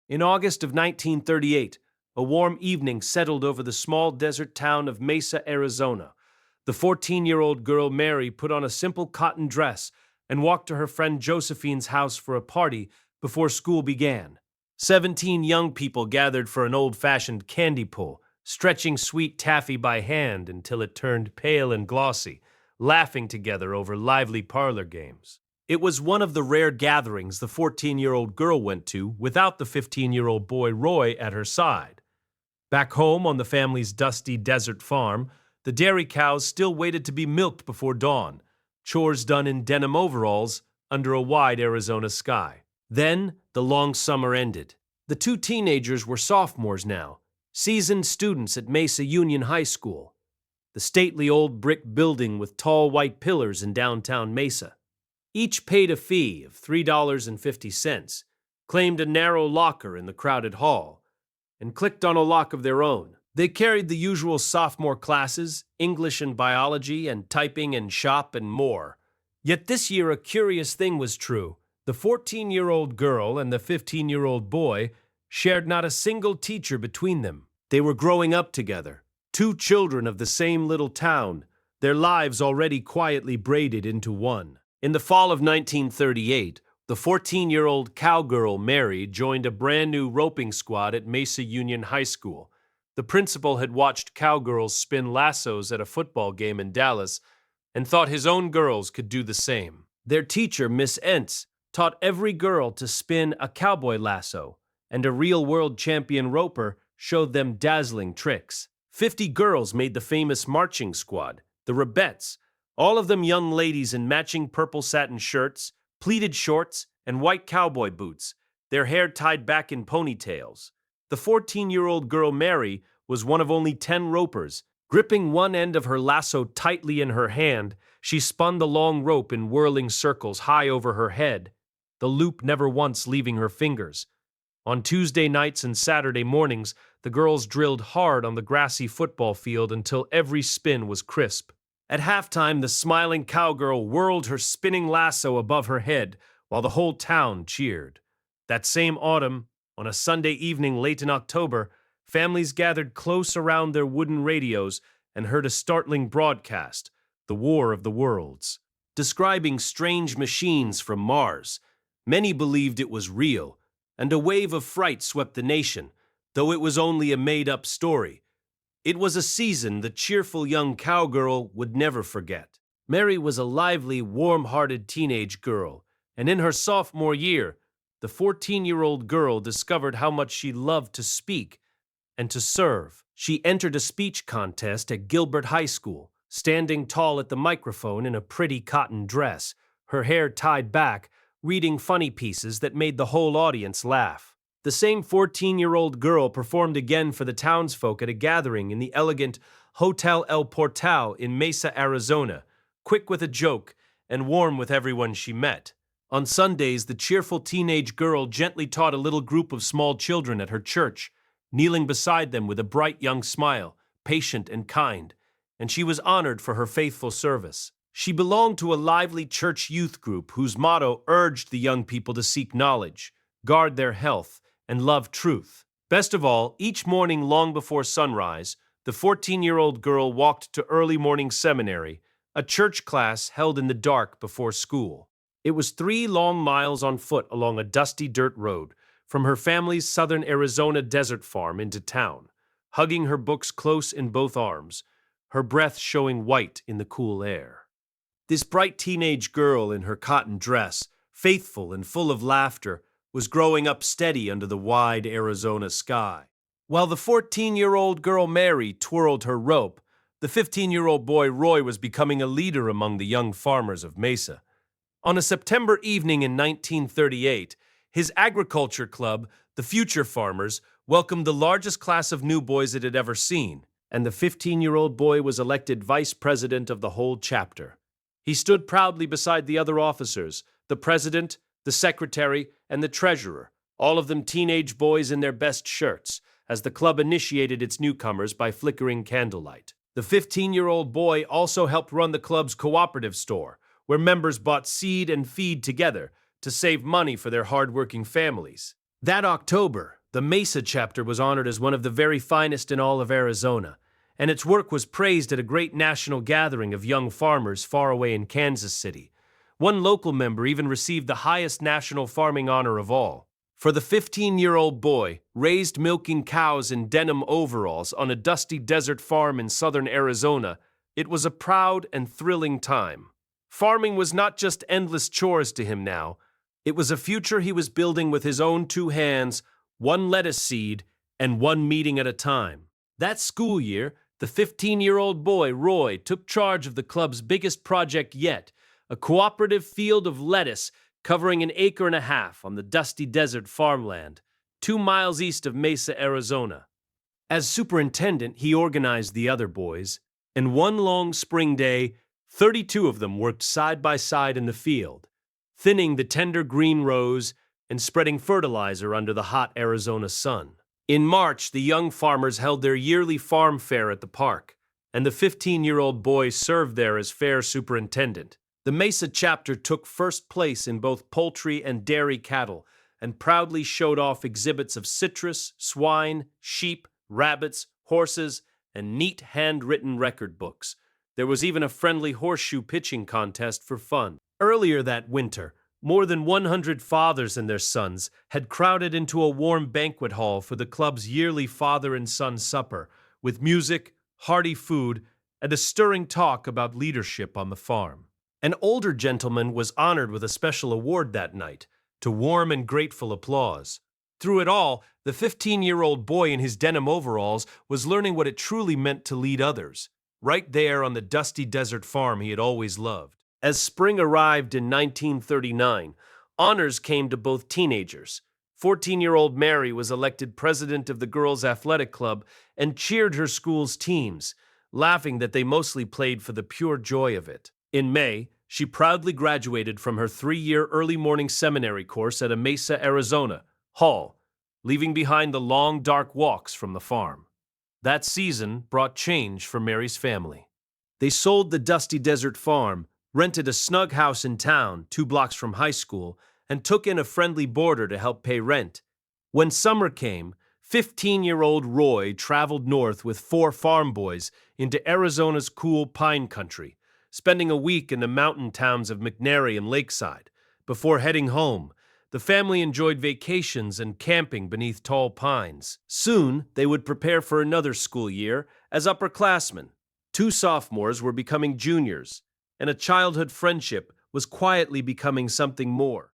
In August of 1938, a warm evening settled over the small desert town of Mesa, Arizona. The 14-year-old girl Mary put on a simple cotton dress and walked to her friend Josephine's house for a party before school began. 17 young people gathered for an old-fashioned candy pull, stretching sweet taffy by hand until it turned pale and glossy, laughing together over lively parlor games. It was one of the rare gatherings the 14-year-old girl went to without the 15-year-old boy Roy at her side. Back home on the family's dusty desert farm, the dairy cows still waited to be milked before dawn, chores done in denim overalls under a wide Arizona sky. Then the long summer ended. The two teenagers were sophomores now, seasoned students at Mesa Union High School, the stately old brick building with tall white pillars in downtown Mesa. Each paid a fee of $3.50, claimed a narrow locker in the crowded hall, and clicked on a lock of their own. They carried the usual sophomore classes, English and biology, and typing and shop and more. Yet this year a curious thing was true. The 14-year-old girl and the 15-year-old boy shared not a single teacher between them. They were growing up together, two children of the same little town, their lives already quietly braided into one. In the fall of 1938, the 14-year-old cowgirl Mary joined a brand new roping squad at Mesa Union High School. The principal had watched cowgirls spin lassos at a football game in Dallas and thought his own girls could do the same. Their teacher, Miss Entz, taught every girl to spin a cowboy lasso, and a real world champion roper showed them dazzling tricks. 50 girls made the famous marching squad, the Rebettes, all of them young ladies in matching purple satin shirts, pleated shorts, and white cowboy boots, their hair tied back in ponytails. The 14-year-old girl Mary was one of only 10 ropers. Gripping one end of her lasso tightly in her hand, she spun the long rope in whirling circles high over her head, the loop never once leaving her fingers. On Tuesday nights and Saturday mornings, the girls drilled hard on the grassy football field until every spin was crisp. At halftime, the smiling cowgirl whirled her spinning lasso above her head while the whole town cheered. That same autumn, on a Sunday evening late in October, families gathered close around their wooden radios and heard a startling broadcast, The War of the Worlds, describing strange machines from Mars. Many believed it was real, and a wave of fright swept the nation, though it was only a made-up story. It was a season the cheerful young cowgirl would never forget. Mary was a lively, warm-hearted teenage girl, and in her sophomore year, the 14-year-old girl discovered how much she loved to speak and to serve. She entered a speech contest at Gilbert High School, standing tall at the microphone in a pretty cotton dress, her hair tied back, reading funny pieces that made the whole audience laugh. The same 14-year-old girl performed again for the townsfolk at a gathering in the elegant Hotel El Portal in Mesa, Arizona, quick with a joke and warm with everyone she met. On Sundays, the cheerful teenage girl gently taught a little group of small children at her church, kneeling beside them with a bright young smile, patient and kind, and she was honored for her faithful service. She belonged to a lively church youth group whose motto urged the young people to seek knowledge, guard their health, and love truth. Best of all, each morning long before sunrise, the 14-year-old girl walked to early morning seminary, a church class held in the dark before school. It was 3 long miles on foot along a dusty dirt road, from her family's southern Arizona desert farm into town, hugging her books close in both arms, her breath showing white in the cool air. This bright teenage girl in her cotton dress, faithful and full of laughter, was growing up steady under the wide Arizona sky. While the 14-year-old girl Mary twirled her rope, the 15-year-old boy Roy was becoming a leader among the young farmers of Mesa. On a September evening in 1938, his agriculture club, the Future Farmers, welcomed the largest class of new boys it had ever seen, and the 15-year-old boy was elected vice president of the whole chapter. He stood proudly beside the other officers, the president, the secretary, and the treasurer, all of them teenage boys in their best shirts, as the club initiated its newcomers by flickering candlelight. The 15-year-old boy also helped run the club's cooperative store, where members bought seed and feed together to save money for their hard-working families. That October, The Mesa chapter was honored as one of the very finest in all of Arizona, and its work was praised at a great national gathering of young farmers far away in Kansas City. One local member even received the highest national farming honor of all. For the 15-year-old boy, raised milking cows in denim overalls on a dusty desert farm in southern Arizona, it was a proud and thrilling time. Farming was not just endless chores to him now. It was a future he was building with his own two hands, one lettuce seed, and one meeting at a time. That school year, the 15-year-old boy, Roy, took charge of the club's biggest project yet, a cooperative field of lettuce covering an acre and a half on the dusty desert farmland, 2 miles east of Mesa, Arizona. As superintendent, he organized the other boys, and one long spring day, 32 of them worked side by side in the field, thinning the tender green rows and spreading fertilizer under the hot Arizona sun. In March, the young farmers held their yearly farm fair at the park, and the 15-year-old boy served there as fair superintendent. The Mesa chapter took first place in both poultry and dairy cattle and proudly showed off exhibits of citrus, swine, sheep, rabbits, horses, and neat handwritten record books. There was even a friendly horseshoe pitching contest for fun. Earlier that winter, more than 100 fathers and their sons had crowded into a warm banquet hall for the club's yearly father and son supper, with music, hearty food, and a stirring talk about leadership on the farm. An older gentleman was honored with a special award that night, to warm and grateful applause. Through it all, the 15-year-old boy in his denim overalls was learning what it truly meant to lead others, right there on the dusty desert farm he had always loved. As spring arrived in 1939, honors came to both teenagers. 14-year-old Mary was elected president of the girls' athletic club and cheered her school's teams, laughing that they mostly played for the pure joy of it. In May, she proudly graduated from her 3-year early morning seminary course at a Mesa, Arizona, Hall, leaving behind the long, dark walks from the farm. That season brought change for Mary's family. They sold the dusty desert farm, rented a snug house in town 2 blocks from high school, and took in a friendly boarder to help pay rent. When summer came, 15-year-old Roy traveled north with 4 farm boys into Arizona's cool pine country, spending a week in the mountain towns of McNary and Lakeside. Before heading home, the family enjoyed vacations and camping beneath tall pines. Soon, they would prepare for another school year as upperclassmen. 2 sophomores were becoming juniors, and a childhood friendship was quietly becoming something more.